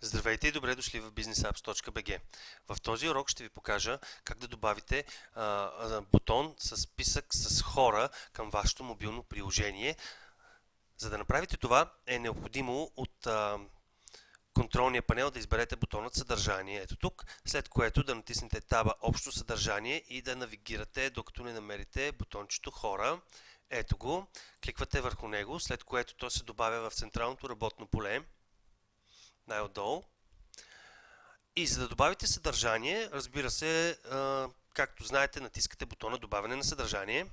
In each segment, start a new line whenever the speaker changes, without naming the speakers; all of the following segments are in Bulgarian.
Здравейте и добре дошли в businessapps.bg. В този урок ще ви покажа как да добавите бутон с списък с хора към вашето мобилно приложение. За да направите това е необходимо от контролния панел да изберете бутонът съдържание, ето тук, след което да натиснете таба общо съдържание и да навигирате докато не намерите бутончето хора. Ето го, кликвате върху него, след което то се добавя в централното работно поле, най-отдолу. И за да добавите съдържание, разбира се, както знаете, натискате бутона добавяне на съдържание.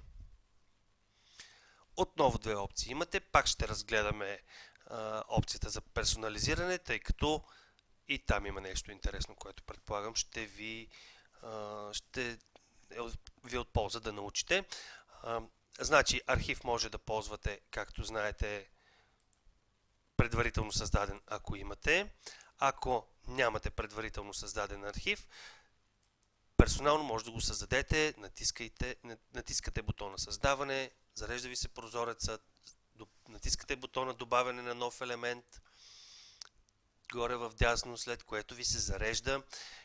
Отново две опции имате. Пак ще разгледаме опцията за персонализиране, тъй като и там има нещо интересно, което предполагам ще ви от полза да научите. Значи архив може да ползвате, както знаете, предварително създаден, ако имате. Ако нямате предварително създаден архив, персонално може да го създадете, натискате бутона създаване, зарежда ви се прозорецът, натискате бутона добавяне на нов елемент, горе в дясно, след което ви се зарежда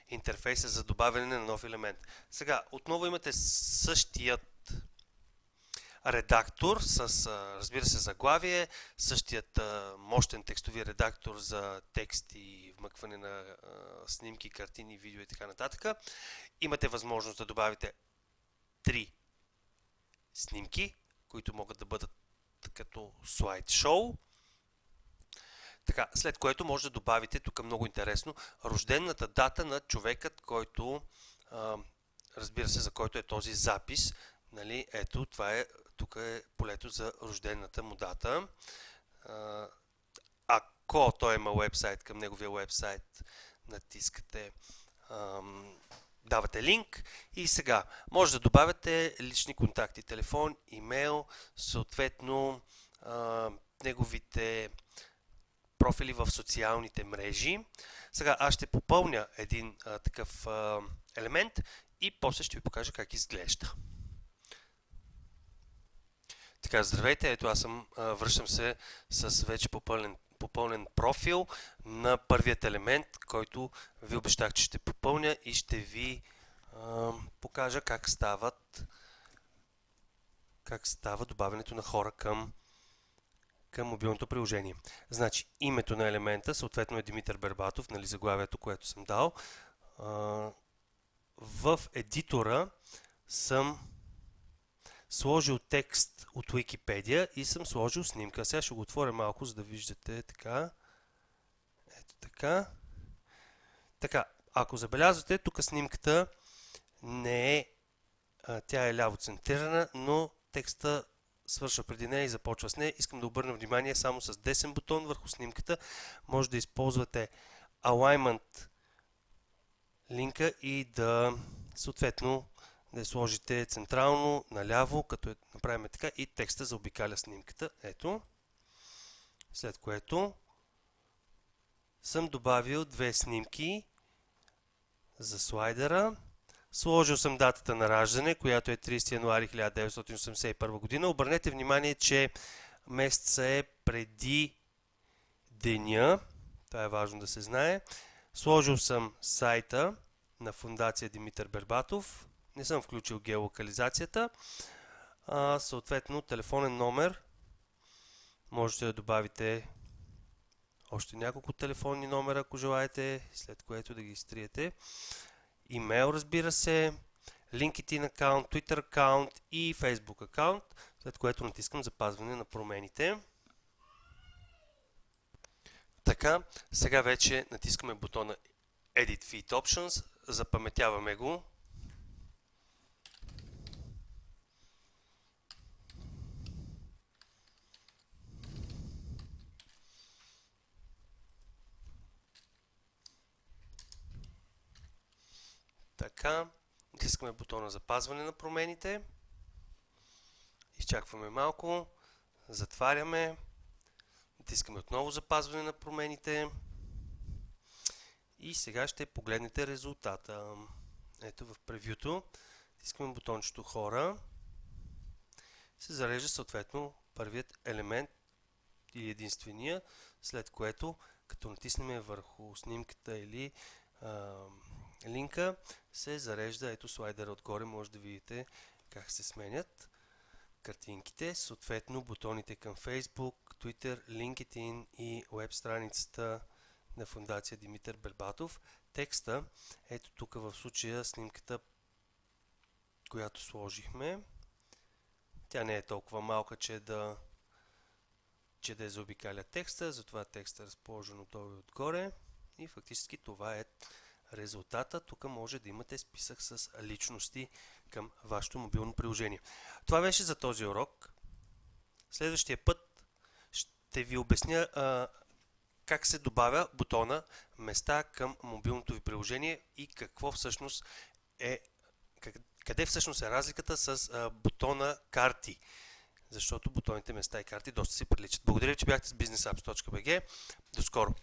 интерфейса за добавяне на нов елемент. Сега, отново имате същият редактор с, разбира се, заглавие, същият мощен текстови редактор за текст и вмъкване на снимки, картини, видео и така нататък. Имате възможност да добавите 3 снимки, които могат да бъдат като слайд-шоу. Така, след което може да добавите, тук много интересно, рождената дата на човекът, който, разбира се, за който е този запис. Нали, ето, това е, тук е полето за рождената му дата. Ако той има уебсайт, към неговия уебсайт натискате, давате линк и сега може да добавяте лични контакти, телефон, имейл, съответно неговите профили в социалните мрежи. Сега аз ще попълня един такъв елемент и после ще ви покажа как изглежда. Така, здравейте, ето аз връщам се с вече попълнен профил на първият елемент, който ви обещах, че ще попълня и ще ви покажа как става добавянето на хора към мобилното приложение. Значи, името на елемента, съответно е Димитър Бербатов, нали, заглавието, което съм дал. В едитора съм сложил текст от Wikipedia и съм сложил снимка. Сега ще го отворя малко, за да виждате така. Ето така. Така, ако забелязвате, тук снимката не е, тя е ляво-центрирана, но текста свършва преди нея и започва с нея. Искам да обърна внимание само с десен бутон върху снимката. Може да използвате Alignment линка и да съответно да я сложите централно, наляво, като направим така и текста заобикаля снимката. Ето. След което съм добавил две снимки за слайдера. Сложил съм датата на раждане, която е 30 януари 1981 година. Обърнете внимание, че месеца е преди деня. Това е важно да се знае. Сложил съм сайта на Фондация Димитър Бербатов. Не съм включил геолокализацията. Съответно, телефонен номер. Можете да добавите още няколко телефонни номера, ако желаете, след което да ги изтриете. Имейл, разбира се, LinkedIn аккаунт, Twitter аккаунт и Facebook аккаунт, след което натискам запазване на промените. Така, сега вече натискаме бутона Edit Feed Options, запаметяваме го. Така, натискаме бутона запазване на промените. Изчакваме малко. Затваряме. Натискаме отново запазване на промените. И сега ще погледнете резултата. Ето в превюто. Натискаме бутончето хора. Се зарежда съответно първият елемент или единствения, след което като натиснем върху снимката или линка, се зарежда, ето слайдера отгоре, може да видите как се сменят картинките, съответно бутоните към Facebook, Twitter, LinkedIn и веб страницата на Фондация Димитър Бербатов. Текста, ето тук в случая снимката, която сложихме, тя не е толкова малка, че да заобикаля текста, затова текста е разположен отдолу и отгоре и фактически това е резултата. Тук може да имате списък с личности към вашето мобилно приложение. Това беше за този урок. Следващия път ще ви обясня как се добавя бутона места към мобилното ви приложение и какво всъщност къде всъщност е разликата с бутона карти. Защото бутоните места и карти доста си приличат. Благодаря ви, че бяхте с businessapps.bg. До скоро!